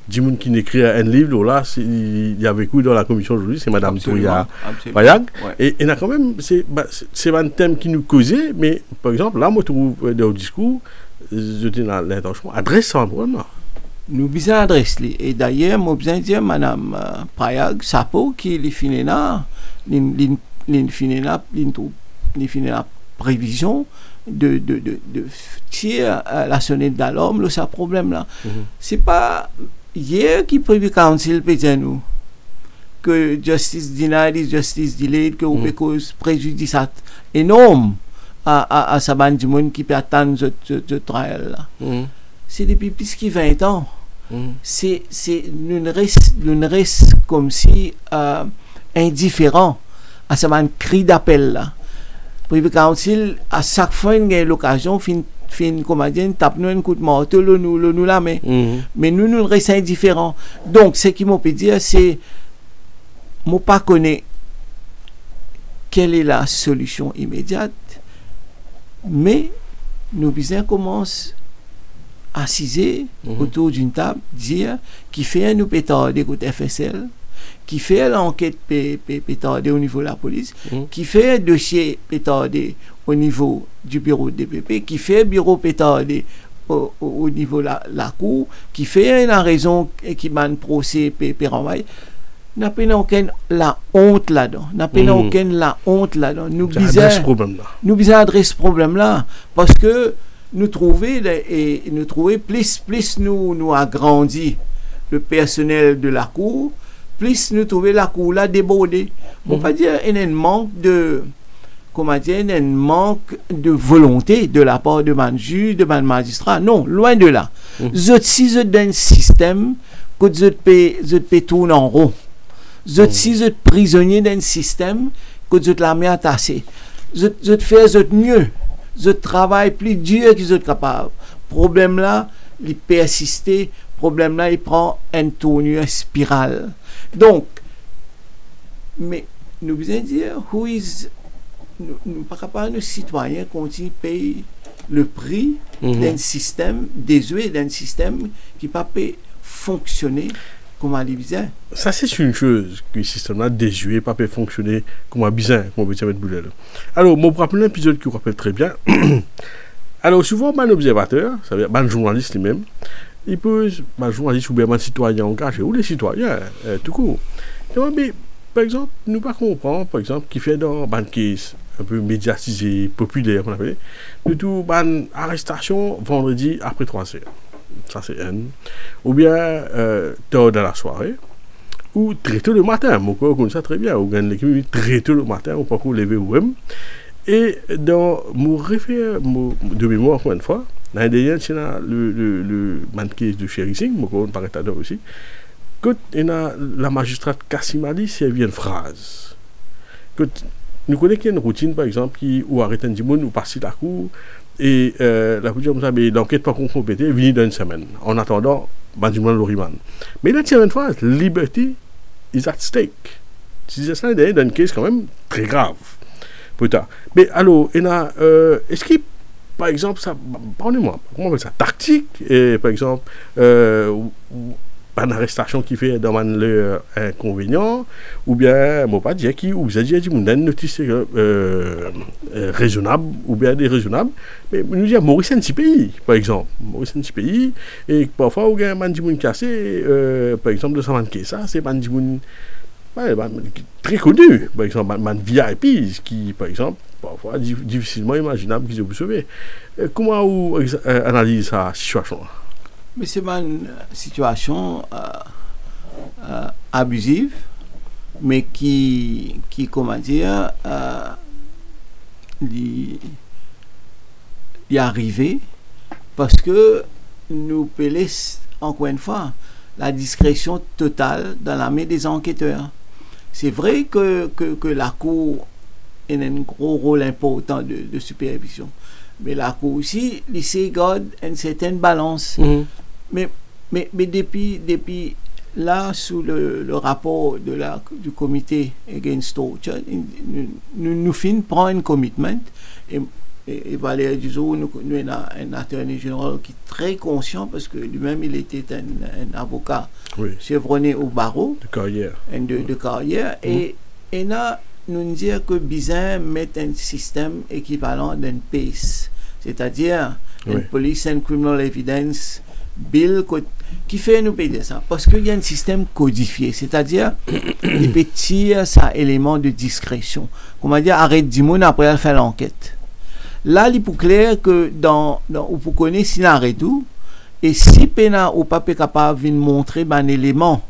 du monde qui écrit un livre là il y avait coup dans la commission aujourd'hui, c'est madame Touya Payag et il y a quand même c'est un thème qui nous causait, mais par exemple là moi trouve dans le discours je dis l'intention adresse ça vraiment. Nous besoin adresser et d'ailleurs moi besoin dire madame Payag Sapo qui les finit là la prévision de tirer la sonnette d'alarme ça problème là. C'est pas hier qui prévu council peut dire nous que justice denied is justice delayed, que vous cause préjudice énorme à sa bande du monde qui peut attendre ce trial là. C'est depuis plus que 20 ans. C'est nous reste comme si indifférent à ce cri d'appel là. Privé Council, à chaque fois il y a l'occasion, comment dire, tape nous un coup de marteau, nous la main. Mais nous restons indifférents. Donc, ce qui m'a peut dire, c'est moi pas connaître quelle est la solution immédiate, mais nous besoin commence assiser autour d'une table, dire qui fait nous pétarder côté FSL, qui fait l'enquête pétarder au niveau de la police, qui fait un dossier pétarder au niveau du bureau de DPP, qui fait bureau pétarder au niveau de la cour, qui fait une raison qui m'a procès pérenvaille. N'a pas aucune la honte là-dedans. N'a pas aucune la honte là-dedans. Nous besoin adresser ce problème-là parce que nous trouver plus nous agrandit le personnel de la cour, plus nous trouver la cour là débordée. On va dire un manque de volonté de la part de man juge, de man magistrat. Non, loin de là. Si vous êtes dans un système que vous êtes tourner en rond. Si vous êtes prisonnier d'un système que vous êtes la main tassée. Vous faites mieux. Je travaille plus dur que vous êtes capable. Problème là, il persiste. Problème là, il prend une tournure spirale. Donc, mais nous besoin dire, nous pas capable de citoyens continuer à payer le prix d'un système désuet, d'un système qui ne peut pas fonctionner comme on besoin. Ça, c'est une chose que le système-là désuet, pas peut fonctionner comme on besoin, comme on veut mettre Boulet. Alors, moi, pour rappeler un épisode que je rappelle très bien. Alors, souvent, un observateur, ça veut dire un journaliste lui-même, il pose un journaliste ou bien un citoyen engagé, ou les citoyens, tout court. Mais par exemple, nous pas comprendre, par exemple, qui fait dans ban case un peu médiatisé, populaire, on appelle, de tout ban arrestation vendredi après 3 heures. Ça c'est un. Ou bien tard dans la soirée, ou très tôt le matin. Moi, je connais ça très bien. Ou bien l'équipe très tôt le matin, on peut encore lever ou même. Et dans mon référé de mémoire, encore une fois, l'année dernière, c'est le manqué de Chérissing, moi, on paraît à aussi. Quand la magistrate Kassim Ali servi une phrase. Quand nous connaissons qu'il y a une routine, par exemple, qui ou arrête un dimon ou passe la cour, et la police comme ça, mais l'enquête pas complétée, vient dans une semaine. En attendant, Benjamin Loriman. Mais là, tiens une phrase, liberty is at stake. C'est ça, dans une case quand même très grave. Putain. Mais alors, est-ce qu'il, par exemple, ça, pardonnez-moi, comment on appelle ça, tactique, et, par exemple, pas d'arrestation qui fait dans le inconvénient, ou bien, moi pas dire qui, ou vous avez dit, vous avez une notice raisonnable, ou bien déraisonnable, mais nous disons, Maurice c'est un petit pays, par exemple, Maurice c'est un petit pays, et parfois, vous avez un bandimoun cassé, par exemple, de 120 ça, c'est un bandimoun très connu, par exemple, un VIP, qui, par exemple, parfois, difficilement imaginable qu'ils aient pu sauver. Comment vous analysez cette situation-là? Mais c'est une situation abusive, mais qui comment dire, y arriver parce que nous laissons, encore une fois, la discrétion totale dans la main des enquêteurs. C'est vrai que la Cour a un gros rôle important de supervision, mais la Cour aussi, il garde une certaine balance. Mais depuis là, sous le rapport du comité Against Torture, nous finissons par un commitment. Et Valérie Duzot, nous avons un attorney général qui est très conscient parce que lui-même, il était un avocat chevronné au barreau de carrière. De carrière. Et là, nous disons que Bizin met un système équivalent d'un PACE, c'est-à-dire une Police and Criminal Evidence Bill qui fait nous payer ça parce qu'il y a un système codifié, c'est-à-dire il peut tirer ça élément de discrétion. Comment dire, arrête du monde après elle fait l'enquête. Là, il est pour clair que ou pour connaître s'il arrête tout et si pena ou pas capable de montrer un élément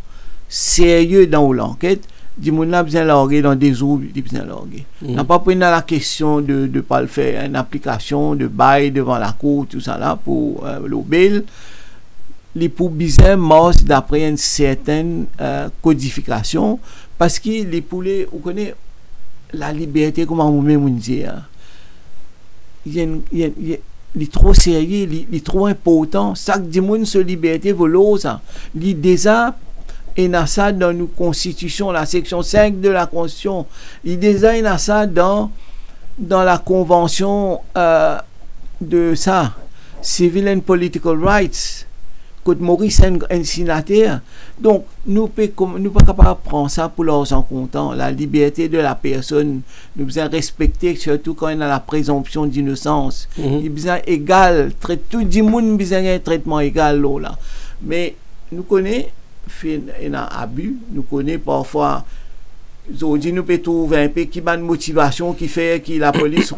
sérieux dans l'enquête, du monde là besoin larguer dans des eaux, il besoin larguer. N'a pas pris la question de pas le faire une application de bail devant la cour tout ça là pour le bail. Les pour bizarre marche d'après une certaine codification parce que les poulets on connaît la liberté comment vous même dire il est trop sérieux, il est trop important. Chaque dimanche sur liberté volo ça il déjà et na ça dans nos constitutions, la section 5 de la constitution, il déjà il a ça dans la convention de ça civil and political rights que Maurice est un signataire. Donc nous pas capables de prendre ça pour leur en comptant la liberté de la personne. Nous besoin respecter surtout quand on a la présomption d'innocence. Il besoin égal, tout le monde besoin un traitement égal là. Mais nous connaissons un abus, nous connaissons parfois aujourd'hui nous peut trouver un peu qui a une motivation qui fait que la police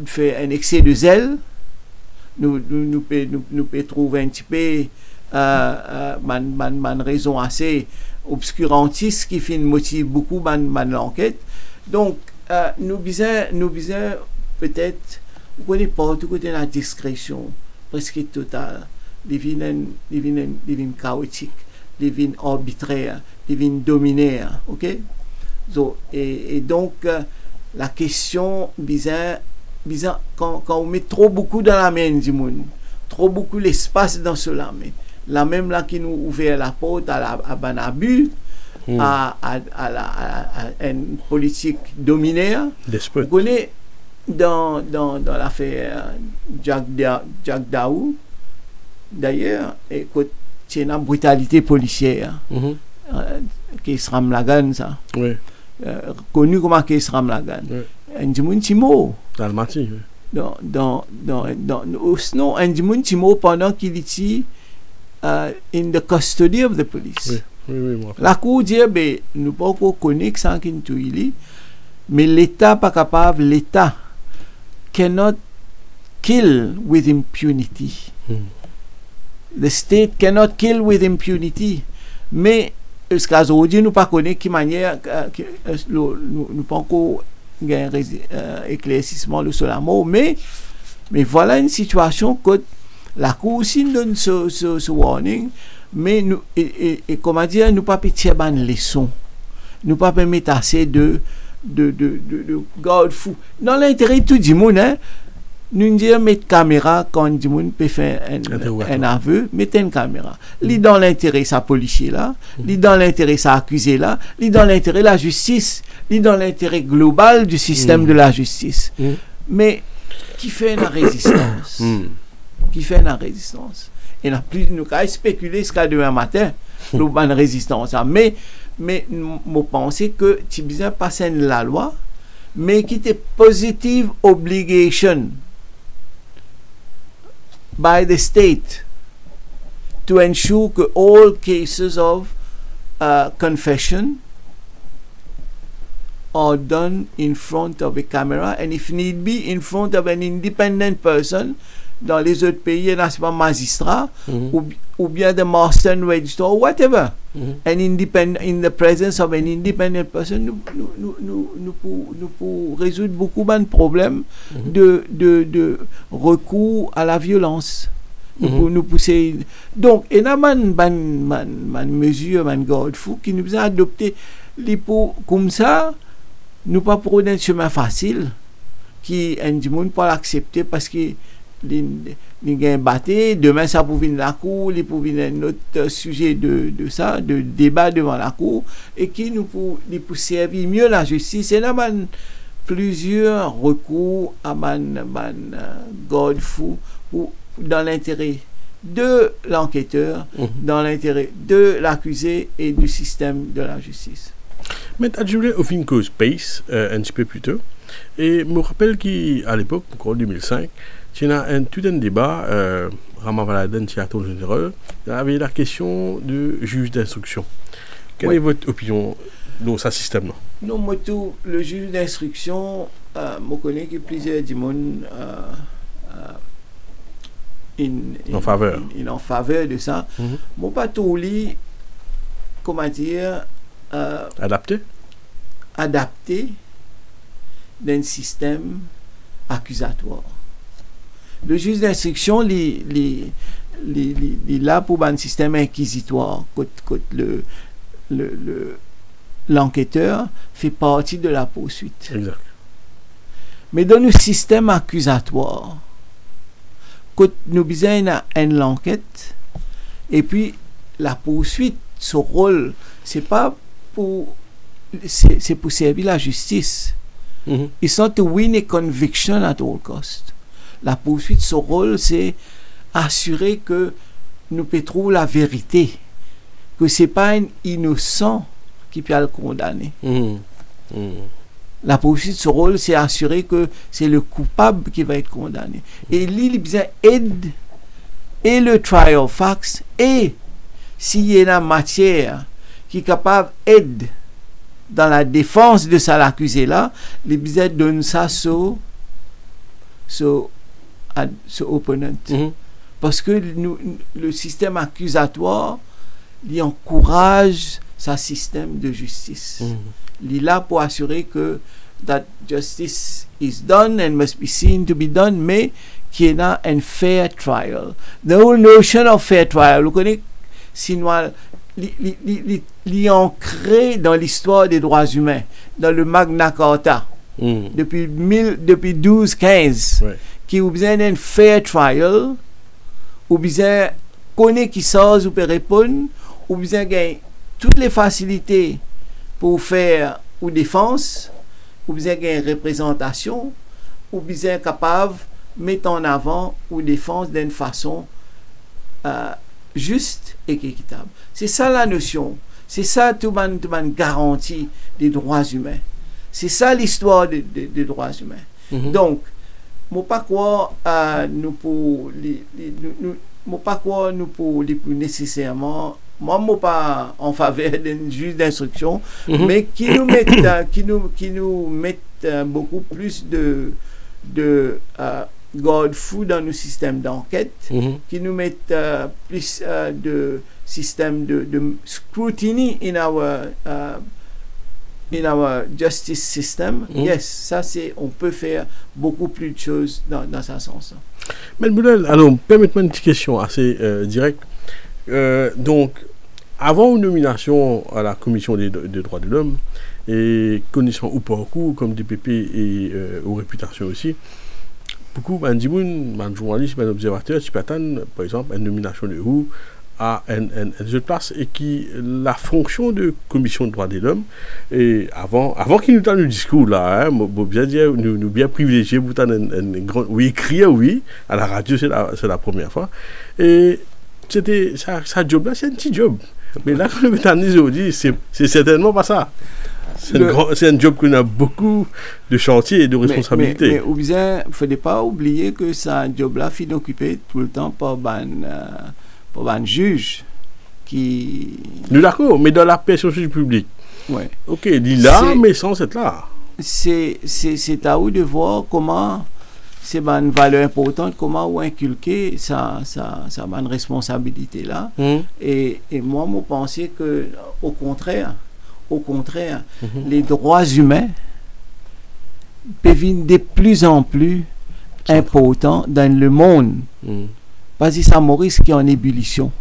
fait un excès de zèle. Nous peut trouver un petit peu une raison assez obscurantiste qui fait motive beaucoup l'enquête. Donc nous besoin peut-être vous connaissez pas tout côté la discrétion presque totale, divine chaotique, divine arbitraire, divine dominaire, ok? Et donc la question bizarre quand on met trop beaucoup dans la main du monde, trop beaucoup l'espace dans cela, mais la même là qui nous ouvre la porte à un abus, à une politique dominaire. Vous connaissez dans l'affaire Jack Daou, d'ailleurs, c'est une brutalité policière, qui est Ramlagan, ça. Connu comme qui est Ramlagan. Un Timo. Dalmati, sinon, un Timo pendant qu'il était in the custody of the police. Oui, moi. La Cour dit, ben, nous pas connaître sans qu'il tout il, mais l'État pas capable, l'État cannot kill with impunity. The state cannot kill with impunity. Mais jusqu'à aujourd'hui, nous pas connaître qui manière, nous pas encore éclaircissement sur la mort, mais voilà une situation que la Cour aussi donne ce warning, mais nous, et comment dire, nous pas pitié une leçon, nous pas permettre assez de garde fou. Dans l'intérêt de tout le monde, hein, nous disons mettre caméra quand le monde peut faire un aveu, mettez une caméra. Li dans l'intérêt ça policier là, li dans l'intérêt ça accusé là, li dans l'intérêt la justice, li dans l'intérêt global du système de la justice. Mais qui fait la résistance? Qui fait la résistance? Et n'a plus nous qu'à spéculer ce qu'à demain matin, nous une résistance. Mais je pense que tu besoin passer la loi, mais qui était positive obligation by the state to ensure que all cases of confession are done in front of a camera and if need be in front of an independent person. Dans les autres pays, il y a pas magistrat ou bien the master and register or whatever. And independent in the presence of an independent person, nous pour résoudre beaucoup de problèmes de recours à la violence. Nous pousser. Donc, il y a une mesure, une garde fou qui nous a adopté comme ça, nous pas pour un chemin facile qui un du monde pas l'accepter parce que les gens battent, demain ça pour venir la cour, il pour venir un autre sujet de ça, de débat devant la cour, et qui nous pour servir mieux la justice. Et là, plusieurs recours à garde fou dans l'intérêt de l'enquêteur, dans l'intérêt de l'accusé et du système de la justice. Mais je voulais au cause Space un petit peu plus tôt, et je me rappelle qu'à l'époque, en 2005, il y a tout un débat, Raman Valaden, Théâtre général, il y avait la question de juge d'instruction. Quelle est votre opinion dans ce système-là? Non, moi, le juge d'instruction, je connais que plusieurs du monde en faveur de ça. Moi, pas tout lit, comment dire, adapté d'un système accusatoire. Le juge d'instruction, il est là pour un système inquisitoire. L'enquêteur fait partie de la poursuite. Exact. Mais dans le système accusatoire, quand nous besoin une enquête, et puis la poursuite, son rôle, c'est pour servir la justice. It's not to win a conviction at all cost. La poursuite, son rôle, c'est assurer que nous pétrons la vérité, que c'est pas un innocent qui peut le condamner. La poursuite, son rôle, c'est assurer que c'est le coupable qui va être condamné. Et il besoin aide et le trial facts et s'il y a une matière qui est capable d'aide dans la défense de ça l'accusé là, il besoin donne ça sur opponent. Parce que le système accusatoire, il encourage sa système de justice. Il est là pour assurer que that justice is done and must be seen to be done, mais qu'il y a un fair trial. The whole notion of fair trial, vous connaissez, sinon, il est ancré dans l'histoire des droits humains, dans le Magna Carta, depuis 1215, qui vous besoin d'un fair trial, ou besoin connaître qui sort ou peut répondre, ou besoin gagner toutes les facilités pour faire ou défense, ou besoin gagner représentation, ou besoin capable mettre en avant ou défense d'une façon juste et équitable. C'est ça la notion. C'est ça tout le garantie des droits humains. C'est ça l'histoire des droits humains. Donc, je ne pas croire nous pour nécessairement moi, je ne suis pas en faveur d'un juge d'instruction, mais qui nous mettent, beaucoup plus de garde-fous dans nos systèmes d'enquête, qui nous mettent plus de systèmes de scrutiny in our justice system. Yes, ça c'est, on peut faire beaucoup plus de choses dans ce sens. Mais Boudel, alors, permettez-moi une petite question assez directe. Donc, avant une nomination à la Commission des droits de l'homme, et connaissant ou pas beaucoup, comme DPP et aux réputations aussi, beaucoup de journalistes, des observateurs, qui attendent, par exemple, une nomination de roue à une place et qui la fonction de commission de droits de l'homme et avant qu'il nous donne le discours là, bien dire nous bien privilégié pour oui écrire oui à la radio c'est la première fois et c'était ça job là c'est un petit job mais là quand le mécanisme aujourd'hui c'est certainement pas ça. C'est un job qui a beaucoup de chantier et de responsabilités. Mais ou bien, il ne faut pas oublier que c'est un job-là qui est occupé tout le temps par un juge qui... Nous d'accord, mais dans la personne publique. Ouais. Ok, il est là, mais sans être là. C'est à vous de voir comment c'est une valeur importante, comment vous inculquer sa responsabilité là. Et moi, je pensais que, au contraire, les droits humains deviennent de plus en plus importants dans le monde. Parce que c'est Maurice qui est en ébullition.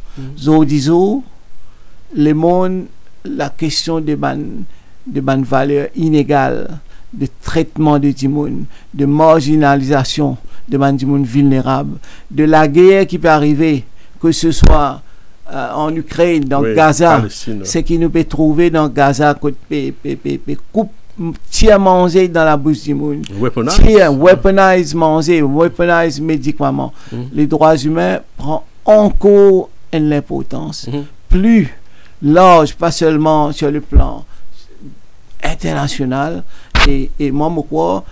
Le monde, la question de valeurs inégales, de traitement de Timoun, de marginalisation de Timoun vulnérable, de la guerre qui peut arriver, que ce soit en Ukraine, dans Gaza, ce qui nous peut trouver dans Gaza, coupe tiers manger dans la bouche du monde, weaponize manger, weaponize médicaments. Les droits humains prennent encore une importance plus large, pas seulement sur le plan international. Et moi, je crois,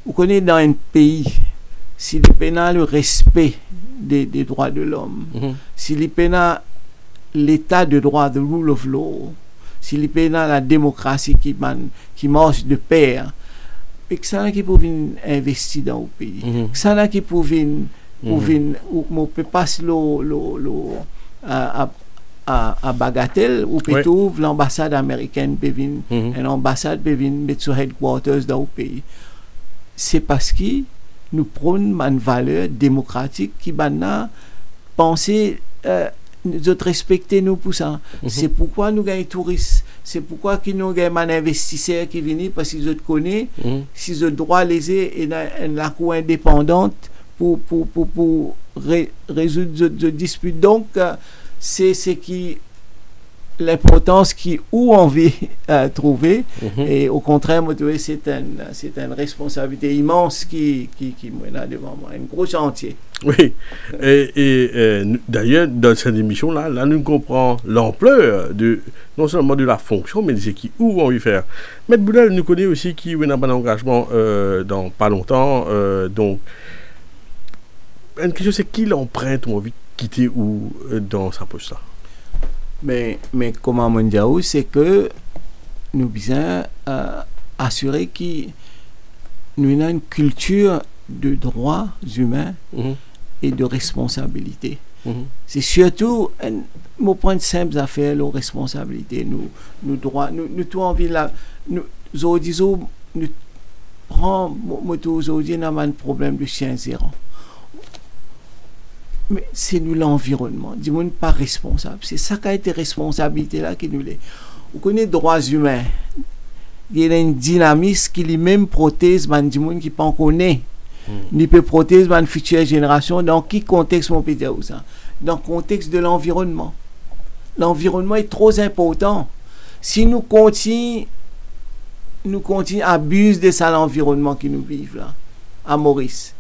vous connaissez dans un pays, si le pays a le respect des droits de l'homme, si le pays a l'état de droit, the rule of law, si le pays a la démocratie qui marche de pair, et que ça qui peut investir dans le pays, que ça qui peut passer à bagatelle ou plutôt l'ambassade américaine peut venir, une ambassade peut venir mettre sur headquarters dans le pays. C'est parce que nous prenons une valeur démocratique qui va penser nous autres respecter nous pour ça. C'est pourquoi nous gagnons touristes. C'est pourquoi nous gagnons un investisseur qui vient parce qu'ils autres connaissent s'ils ont droit léser et la cour indépendante pour résoudre des disputes. Donc c'est qui l'importance qui où on veut trouver et au contraire c'est une responsabilité immense qui mène devant moi, un gros chantier. Oui, et d'ailleurs dans cette émission là nous comprenons l'ampleur de non seulement de la fonction mais de qui où on veut faire. Maître Boudel nous connaît aussi qui a un engagement dans pas longtemps donc une question c'est qui l'empreinte on veut quitter ou dans sa poste là. Mais comment on dit c'est que nous besoin assurer que nous avons une culture de droits humains et de responsabilité. C'est surtout un point simple à faire, la responsabilité. Nous droits, nous tout envie là, nous prenons aujourd'hui un problème de chiens errants. Mais c'est nous l'environnement, du monde pas responsable. C'est ça qui a été responsabilité là qui nous l'est. Vous connaissez les droits humains. Il y a une dynamisme qui lui-même protège du monde qui pas connaît. Ni peut protéger les futures générations. Dans quel contexte on peut dire ça? Dans le contexte de l'environnement. L'environnement est trop important. Si nous continuons à abuser de ça l'environnement qui nous vivent là, à Maurice.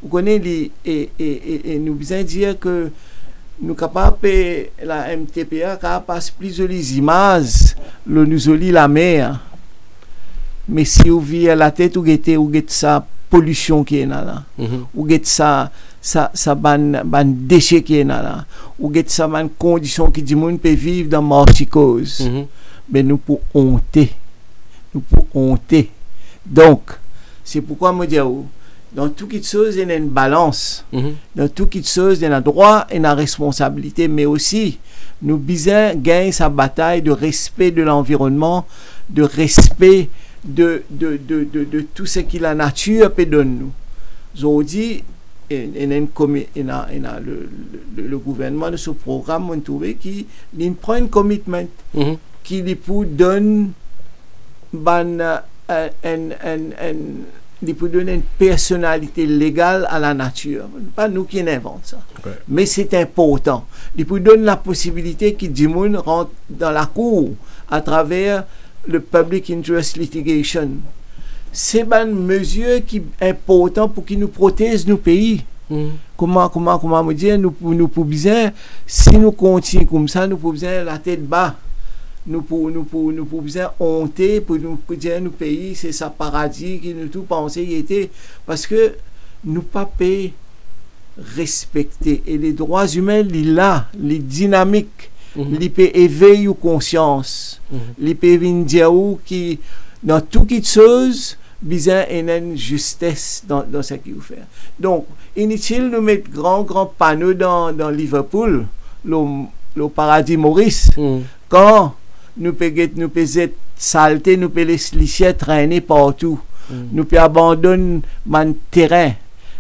Vous connaissez et nous besoin dire que nous capables la MTPA passe plus de les images nous lit la mer mais si vous vivez la tête ou guettez ça pollution qui est là, ou get ça ban déchets qui est là, ou get ça ban conditions qui dit moun peut vivre dans morticose. Ben nous pour honter. Donc, c'est pourquoi moi dis dans toute chose il y a une balance. Dans toute chose il y a un droit et une responsabilité, mais aussi nous besoin gagner sa bataille de respect de l'environnement, de respect de tout ce que la nature peut donner nous. Aujourd'hui, le gouvernement de ce programme, on trouve qu'il prend un commitment qui lui pour donner une personnalité légale à la nature. Pas nous qui inventons ça. Okay. Mais c'est important. Il peut donner la possibilité que du monde rentre dans la cour à travers le Public Interest Litigation. C'est une mesure qui est importante pour qu'ils nous protègent nos pays. Comment me dire, nous pouvons bien, si nous continuons comme ça, nous pouvons bien la tête bas. Nous pouvons bien honter pour nous dire nos pays, c'est ça paradis, qui nous tout penser y était. Parce que nous pas payer respecter. Et les droits humains, les dynamiques, les peut éveiller aux consciences, les peut venir dire qui, dans toute chose, bizarre et une justesse dans ce qu'il faut faire. Donc, inutile de mettre grand panneau dans Liverpool, le paradis Maurice, quand nous pouvons saleté, nous pouvons laisser traîner partout, nous pouvons abandonner le terrain,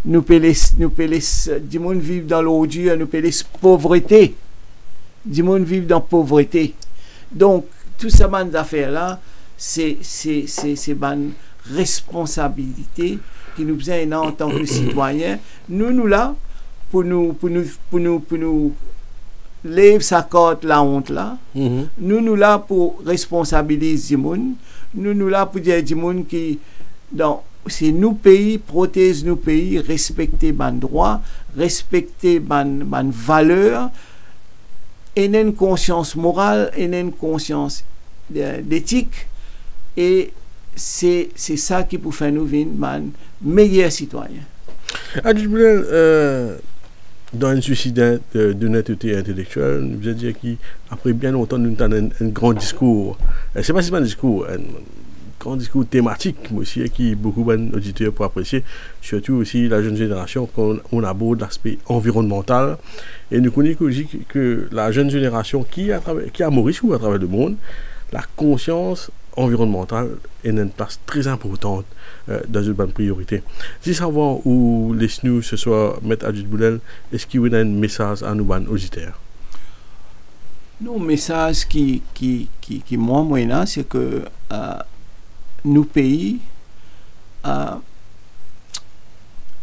nous pouvons laisser du monde vivre dans l'odieux, nous pouvons laisser pauvreté, du monde vivre dans pauvreté. Donc, tout ça, ces affaires-là, c'est une responsabilité qui nous besoin en tant que citoyens. Nous là, pour nous lève sa corde la honte là. Nous là pour responsabiliser du monde. Nous là pour dire du monde qui c'est nos pays, protéger nos pays, respecter nos droits, respecter nos valeurs, et une conscience morale, et une conscience d'éthique, et c'est ça qui peut faire nous vivre meilleurs citoyens. Dans un suicide d'honnêteté intellectuelle, nous avons dit qu'après bien longtemps, nous avons un grand discours. C'est pas seulement un discours, un grand discours thématique, mais aussi qui beaucoup d'auditeurs pour apprécier, surtout aussi la jeune génération, quand on aborde l'aspect environnemental. Et nous connaissons aussi que la jeune génération qui a Maurice ou à travers le monde, la conscience environnementale est une place très importante dans une bonne priorité. Si savoir où laisse-nous ce soir, Maître Adjut Boulel, est-ce qu'il y a un message à nous, auditeurs? Non, message qui moi là, c'est que nos pays,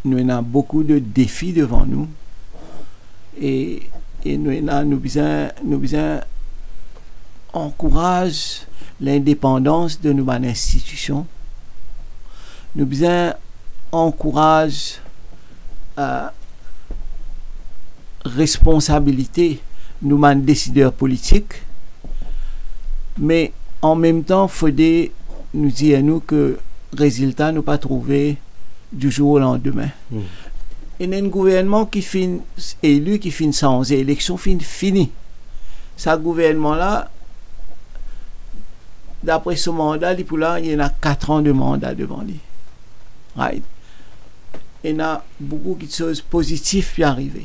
nous avons beaucoup de défis devant nous, et nous besoin encourage l'indépendance de nos institutions. Nous besoin encourage responsabilité nous décideurs politiques, mais en même temps il faut nous dire nous que résultat nous pas trouvé du jour au lendemain. Il y a un gouvernement qui finit élu, qui finit sans élection, fini. Ce gouvernement là, d'après ce mandat, il y en a 4 ans de mandat devant lui. Right? Il y a beaucoup de choses positives qui arrivent.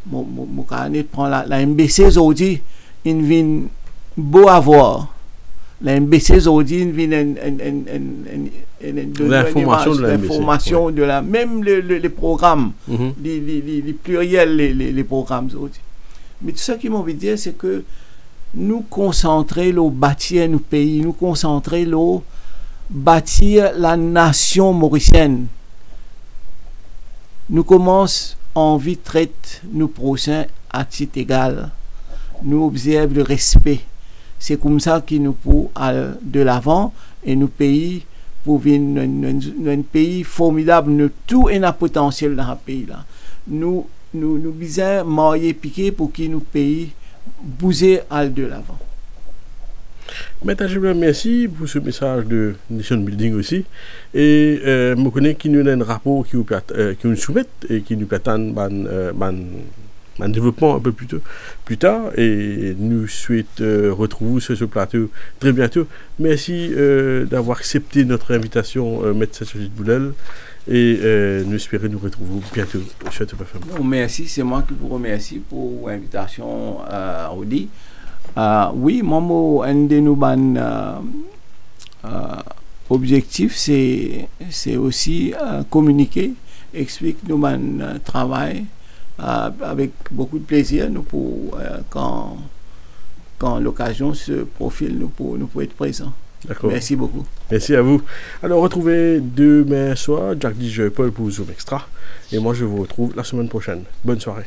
Mon prend la MBC aujourd'hui, il vient beau à voir. La MBC aujourd'hui, il vient l'information de la même les programmes, les pluriels, les programmes aujourd'hui. Mais tout ça qui m'a envie de dire, c'est que nous concentrer le bâtir nos pays, nous concentrer le bâtir la nation mauricienne. Nous commençons envie de traiter nos prochains à titre égal. Nous observons le respect. C'est comme ça que nous pouvons aller de l'avant et nos pays pour venir un pays formidable. Nous tout est un potentiel dans ce pays là. Nous besoin marier piquer pour que nos pays bouger à de l'avant. Maître Gilbert, merci pour ce message de Nation Building aussi. Et je connais qu'il y a un rapport qui nous soumet et qui nous attend un développement un peu plus tard. Et nous souhaitons retrouver sur ce plateau très bientôt. Merci d'avoir accepté notre invitation, Maître Sajid Boulel. Et nous espérons nous retrouver bientôt sur Top FM. Merci, c'est moi qui vous remercie pour l'invitation, Audi. Oui, mon un de nos objectifs, c'est aussi communiquer, expliquer nos travail avec beaucoup de plaisir. Nous pour quand l'occasion se profile, nous pour être présents. D'accord. Merci beaucoup. Merci à vous. Alors, retrouvez demain soir Jack DJ Paul pour Zoom Extra. Et moi, je vous retrouve la semaine prochaine. Bonne soirée.